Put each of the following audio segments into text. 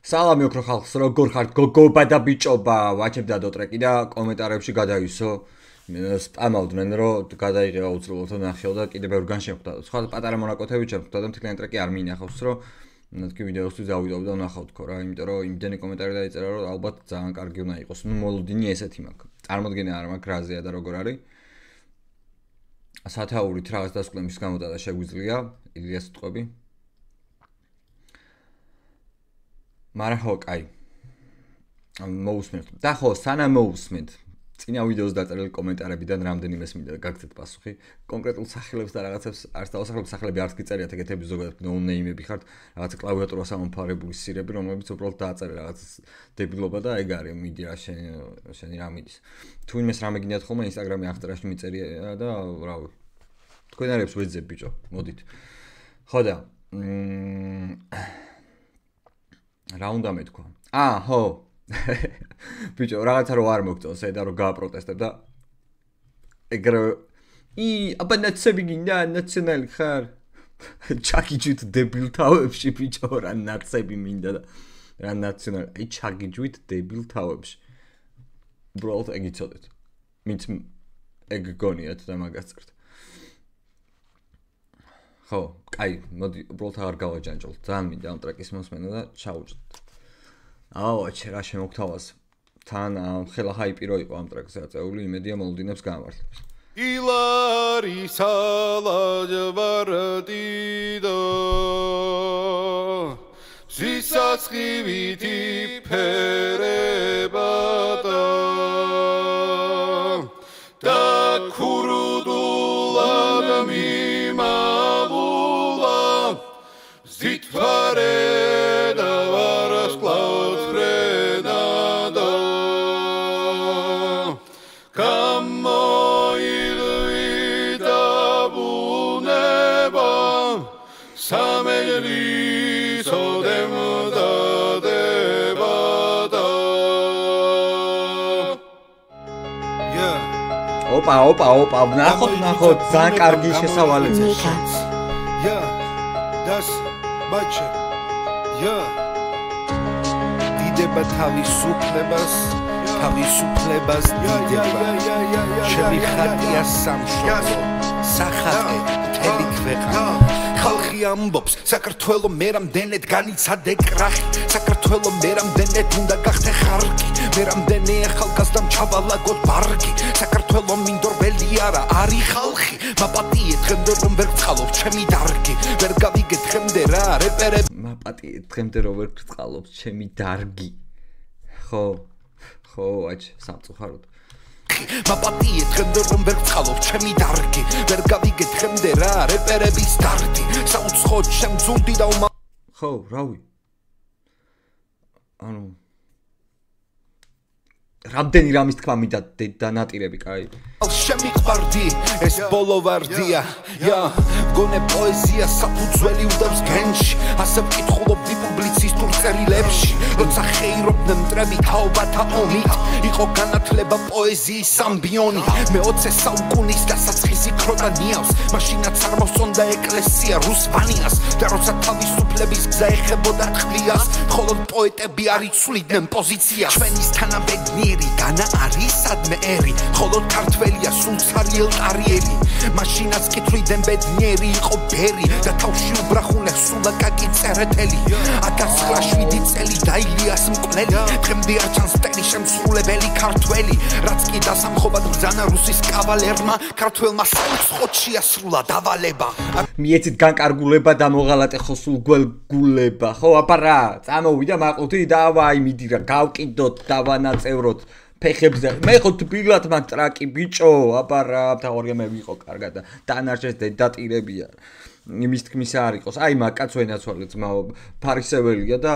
სალამი ოქრო ხალხს, როგორ ხართ გოგობა და ბიჭობა, ვაჩებ დადო ტრეკი და კომენტარებში გადაივისო. სტამავდნენ რომ გადაიღება უცბლოთ და ნახეო და კიდე ბევრგან შეხვდა. სხვა პატარა მონაკოთები შეხვდა და მთლიანი ტრეკი არ მინახავს, რომ თქვი ვიდეოსთვის დავიდოვ და ვნახავ თქო რა, იმიტომ რომ იმდენი კომენტარი დაიწერა რომ ალბათ ძალიან კარგი უნდა იყოს. ნუ მოლოდინი ესეთი მაქვს. წარმოდგენა არ მაქვს რაზეა და როგორ არის. სათაურით რაღაც დასკვნების გამოტანა შეგვიძლია, ილიას სიტყვები. მაგრამ ხო, კაი. მოусმენთ. და ხო, სანამ მოусმენთ. წინა ვიდეოს დაწერილი კომენტარებიდან რამდენიმეს მინდა გაგცეთ პასუხი. კონკრეტულ სახელებს და რაღაცებს არც დავასახელებ, სახელები არც გიწერიათ ეგეთები ზოგადად ნოუნეიმები ხართ, რაღაც კლავიატურას ამოფარებული სირები, რომლებიც უბრალოდ დააწერე რაღაც დებილობა და ეგ არის, მიდი რა შენი რა მიდის. თუ იმეს რამე გინდათ ხოლმე ინსტაგრამი აღწერაში მიწერია და რავი. თქვენ არებს ვეძებ ბიჭო, მოდით. ხო და რა უნდა მეთქვა? ხო. ბიჭო, რაღაცა რო არ მოგწონს, და რო გააპროტესტებ და ეგრევე აბა ნაცები გინდა, ნაციონალი ხარ? ჩაგიჯვით დებილ თავებში, ბიჭო, რა ნაცები მინდა და რა ნაციონალი, ჩაგიჯვით დებილ თავებში. უბრალოდ ეგ იცოდეთ. მით ეგ გონიათ და მაგას წერთ. ხო, კაი, მოდი, უბრალოდ აღარ გავაჯანჯოთ. ძალიან მინდა ამ ტრეკის მოსმენა და ჩაუჭდეთ. აუჩ, რა შემოგთავაზ. თან ხელა ჰაიპი რო იყო ამ ტრეკზე აწეული, იმედია მოლოდინებს გაამართლებს. ილარი სალაჯვარდიდო ზისასხივითი ფერებადა და ქურდულად მიმავლა ზითვარე და ვარასკლავ ხრენადო გამოიღვიდა ბუნება სამელის ოდემდადებადა ოპა, ნახოთ, ძალიან კარგი შესავალები. das bache დიდება თავისუფლებას დიდება ჩემი ხატია სამშობლო სახატე მთელი ქვეყანა ხალხი ამბობს საქართველო მე რამდენად განიცადე კრახი საქართველო მე რამდენად უნდა გახდე ხარკი მე რამდენი ახალგაზრდამ ჩავალაგოთ ბარგი საქართველო მინდორველი არა არის ხალხი მაპატიე დღემდე რომ ვერ გწყალობ ჩემი დარგი ვერ გავიგე დღემდე რა რეპერები მაპატიე დღემდე რომ ვერ გწყალობ ჩემი დარგი ხო აჩ სამწუხაროდ მაპატიე დღემდე რომ ვერ გწყალობ ჩემი დარგი ვერ გავიგე დღემდე რა რეპერების დარდი საუცხო შემძულდი და ხო რავი ანუ რამდენი რამის თქვა მინდა დანატირები, კაი. შემიყვარდი, ეს ბოლო ვარდია. გონე პოეზია საფუძველი უდევს გენში. ასე ვკითხულობდი პუბლიცისტურ წერილებში. როცა ხეირობდნენ მტრები თაობათა ომით, იყო განათლება პოეზიის ამბიონი. მე 20 საუკუნის დასაწყისი ქროდა ნიავს. მაშინაც არ მოსწონდა ეკლესია რუსვანიას და როცა თავისუფლების გზა ეხებოდა ტყბიას, მხოლოდ პოეტები არ იცვლიდნენ პოზიციას. ჩვენის თანაბედნიერი განა არის სადმე ერი ხოლო ქართველია სულ ცარიელ ტარიელი მაშინაც კითხვიდან ბედნიერი იყო ბერი და თავში უბრახუნე სულა კაკი წერეთელი 1907 წელი დაილიას მკვლელი დღემდე არ ჩანს ტენი შემსრულებელი ქართველი რაც კი დასამხობად ბრძანა რუსის კავალერმა ქართველმა საუცხოდ შეასრულა დავალება მიეცით განკარგულება და მოღალატე ხოსულ გველგულება ხო აბა რა წამოვიდა მაყუთი დავაი მიდი რა გავკიდოთ დავანაწევროთ ფეხებზე მე ხო თბილად მაგ ტრაკი ბიჭო აბა რა თავარია მე ვიყო კარგად და დანარჩენს დატირებია იმის თქმისა არ იყოს აი მაგ კაცო ენაცვალე ძმაო ფარისეველია და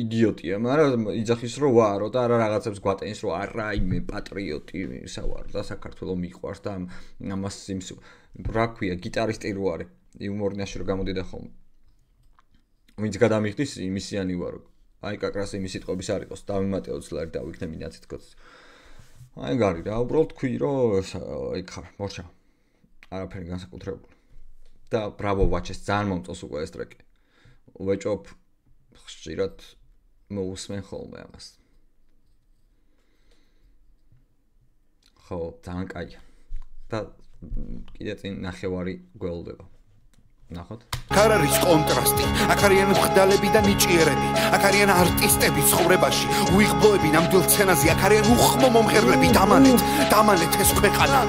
იდიოტია მაგრამ იძახის რომ ვარო და არა რაღაცებს გვატენის რომ არა იმე პატრიოტი სავარო და საქართველოს მიყვარს და ამას იმს რა ქვია გიტარისტი რო არის იუმორნიაში რომ გამოდიდა ხოლმე ვინც გადამიხდის იმისიანი ვარო აი კაკრას იმის სიტყვების არ იყოს დავიმატეო ცლარი დავიქნე მინაც თქოს აი გარი რა უბრალოდ თქვი რომ აი ხარ მორჩა არაფერი განსაკუთრებული და ბრავო ვაჩეს ძალიან მომწონს უკვე ეს ტრეკი ვეჭობ ხშირად მოусმენ ხოლმე ამას. ხო, ძალიან კაია. და კიდე წინ ნახევარი გველდება. ნახოთ. არ არის კონტრასტი, აქ არიან მხდალები და ნიჭიერები, აქ არიან არტისტები ცხოვრებაში, უიღბლოები ნამდვილ სცენაზე, აქ არიან უხმო მომღერლები, დამალეთ ეს ქვეყანა.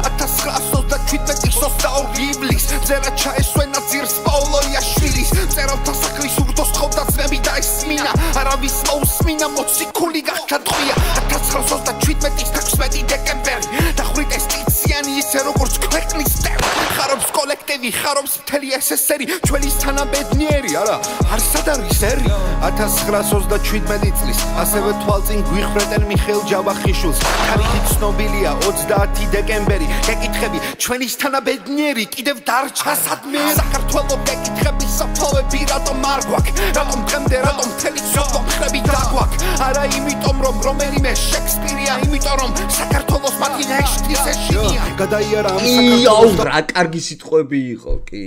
1927 22 ივლისს მზერა ჩაესვენა ძირს პაოლო იაშვილის, მწერალთა სახლის ურდოს თხოვდა ძმები და ესმინა, არავის მოусმინა მოციქული გახდა ტყვია. 1927 16 დეკემბერი დახვრიტ ესტიციანი ისე როგორც ქვეყნის წევრი, ხარობს კოლექტივი, ხარობს მთელი SSR-ი, ჩვენის თანაბედნიერი, არა, არსად არის ერი. 1927 წლის ასევე თვალწინ გვიხვრეტენ მიხეილ ჯავახიშვილს, თარიღი ცნობილია 30 დეკემბერი, გეკითხები ჩვენის თანაბედნიერი კიდევ დარჩა სადმე საქართველო გეკითხები საფლავები რატომ არ გვაქვს, რატომ დღემდე რატომ მთელი ცოდვა მხრები დაგვაქვს, არა იმიტომ რომ რომელიმე შექსპირია, იმიტომ რომ საქართველოს მათი ნეშტის ეშინია, გადაიარა ამ საქართველოს რა კარგი სიტყვები იყო კი.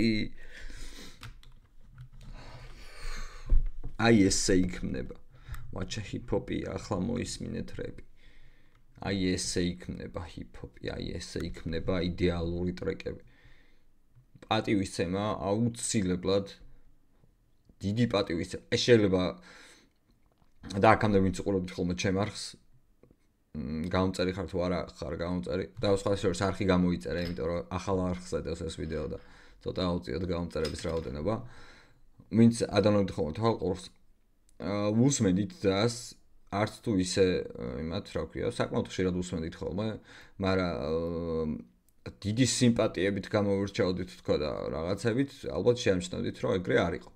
აი ესე იქნება. ვაჩა ჰიპ-ჰოპი ახლა მოისმინეთ რეპი. აი ესე იქნება ჰიპ-ჰოპი, აი ესე იქნება იდეალური ტრეკები. პატივისცემა აუცილებლად დიდი პატივისცემა. ეს შეიძლება და აქამდე ვინც უყურებთ ხოლმე ჩემ არხს, გამომწერი ხარ თუ არა ხარ გამომწერი და სხვა შორის არხი გამოიწერე, იმიტომ რომ ახალ არხზე დევს ეს ვიდეო და ცოტა აუწიოთ გამომწერების რაოდენობა. ვინც ადამიანებთ ხოლმე თვალყურს, უსმენდით დას არც თუ ისე იმათ რა ქვია, საკმაოდ ხშირად უსმენდით ხოლმე, მაგრამ დიდი სიმპათიებით გამოვირჩეოდით თქვა და რაღაცებით ალბათ შეამჩნევდით რომ ეგრე არ იყო.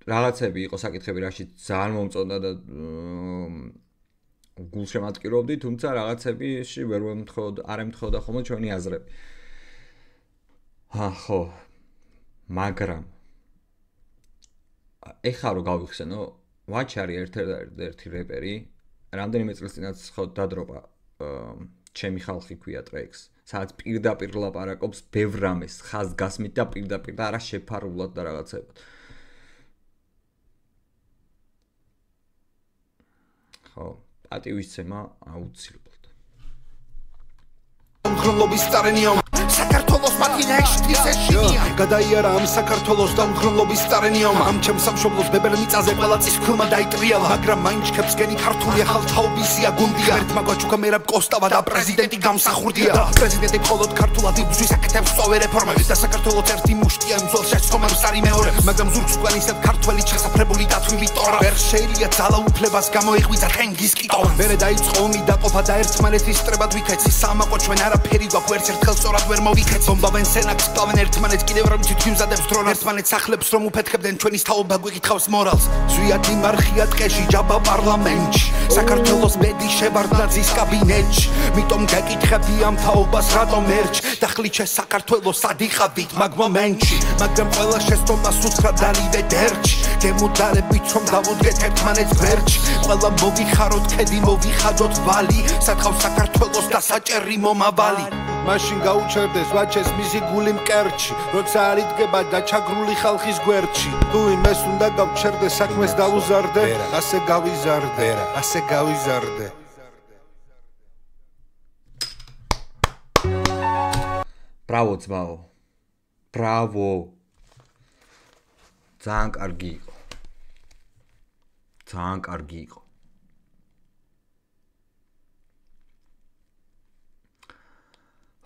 რაღაცები იყო საკითხები, რაში ძალიან მომწონდა და გულშემატკივრობდი, თუმცა რაღაცებიში ვერ არ ემთხოვდა ხოლმე ჩვენი აზრები. ხო, მაგრამ ეხლა რო გავიხსენო, ვაჩი არის ერთ-ერთი რეპერი, რამდენიმე წელს წინაც ხო დადროპა ჩემი ხალხი ქვია ტრეკს, სადაც პირდაპირ ლაპარაკობს ბევრ რამეს, ხაზგასმით და პირდაპირ და არა შეფარულად და რაღაცებად. ხო, პატივისცემა აუცილებლად. მგრუნლობის წარენია საქართველოს მათი ნეშტის ეშინია, გადაიარა ამ საქართველოს და მგრუნლობის წარენია, ამ ჩემს სამშობლოს ბებერ მიწაზე ყველა წისქვილმა დაიტრიალა, მაგრამ მაინც ჩემს გენი ქართული ახალთაობისია გუნდია, ერთმა გვაჩუქა მერაბ კოსტავა და პრეზიდენტი გამსახურდია, პრეზიდენტი მხოლოდ ქართულად იბრძვის აკეთებს სწოვე რეფორმებს და საქართველოს ერთი მუშტია მძვალ შეცდომებს არი მეორე, მაგრამ ზურგს გვანისებ ქართველი ჩასაფრებული დათვილი ტორა, ვერ შეიძლება ძალაუფლებას გამოიღვიძა თენგის კიტოვა, მერე დაიწყო ომი დაყოფა და ერთმანეთის სტრებად ვიქეცი, სამაყო ჩვენ არაფერი გვაქვს, ვერც ერთხელ სწორად ვერ მოვიქეცი, ბომბავენ სენაკს კლავენ ერთმანეთს, კიდევ რომ თვითმზადებს დრონს, ერთმანეთს ახლებს რომ უფეთქებდნენ ჩვენის თაობა გვიკითხავს მორალს, ზვიად იმარხია ტყეში ჯაბა პარლამენტში, საქართველოს ბედი შევარდნაძის კაბინეტში, მიტომ გეკითხები ამ თაობას რატომ ერჩ, დახლით საქართველოს ადიხავით მაგ მომენტში, მაგრამ ყველა შეცდომა სუსხად დალივე დერჩი, გემუდარებით რომ დავუდგეთ ერთმანეთს გვერდში, ყველა მოგიხაროთ ქედი მოვიხადოთ ვალი, სათხოვ საქართველოს დასაჭერი მომავალი. მაშინ გაუჩერდეს ვაჩეს მისი გული მკერჩი, როცა არ იდგება დაჩაგრული ხალხის გვერდში, თუ იმეს უნდა გავჩერდე საქმეს დაუზარდე, ასე გავიზარდე, ასე გავიზარდე. ბრავო ძმაო, ბრავო, ძალიან კარგი იყო, ძალიან კარგი იყო.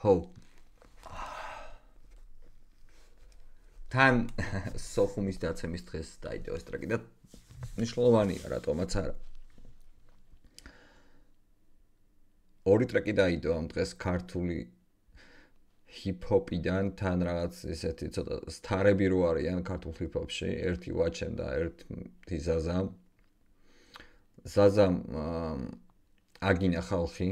ხო, თან სოხუმის დაცემის დღეს დაიდო ეს ტრეკი და მნიშვნელოვანია რატომაც არა. ორი ტრეკი დაიდო ამ დღეს ქართული ჰიპ-ჰოპიდან, თან რაღაც ესეთი ცოტა სტარები რო არიან ქართულ ჰიპ-ჰოპში, ერთი ვაჩემ და ერთი ზაზამ. ზაზამ აგინა ხალხი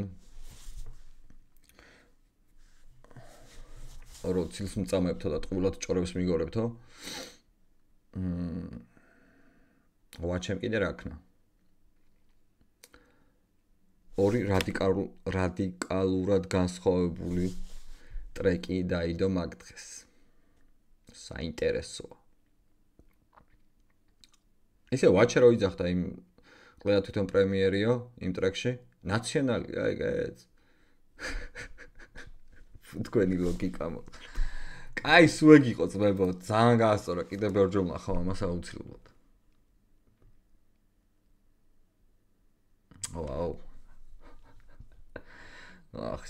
რო ცილს მწამებთო და ტყუილად ჭორებს მიგორებთო. ვაჩემ კიდე რა ქნა. ორი რადიკალურად განსხვავებული ტრეკი დაიდო მაგ დღეს. საინტერესოა. ესე ვაჩა რო იძახდა იმ ყველა თვითონ პრემიერიო იმ ტრეკში ნაციონალი აი ეს თქვენი ლოგიკა მო კაი სუეგი იყო ძმებო ძალიან გაასწორა კიდე ბევრჯერ ნახავ ამას აუცილებლად ვაუ ახ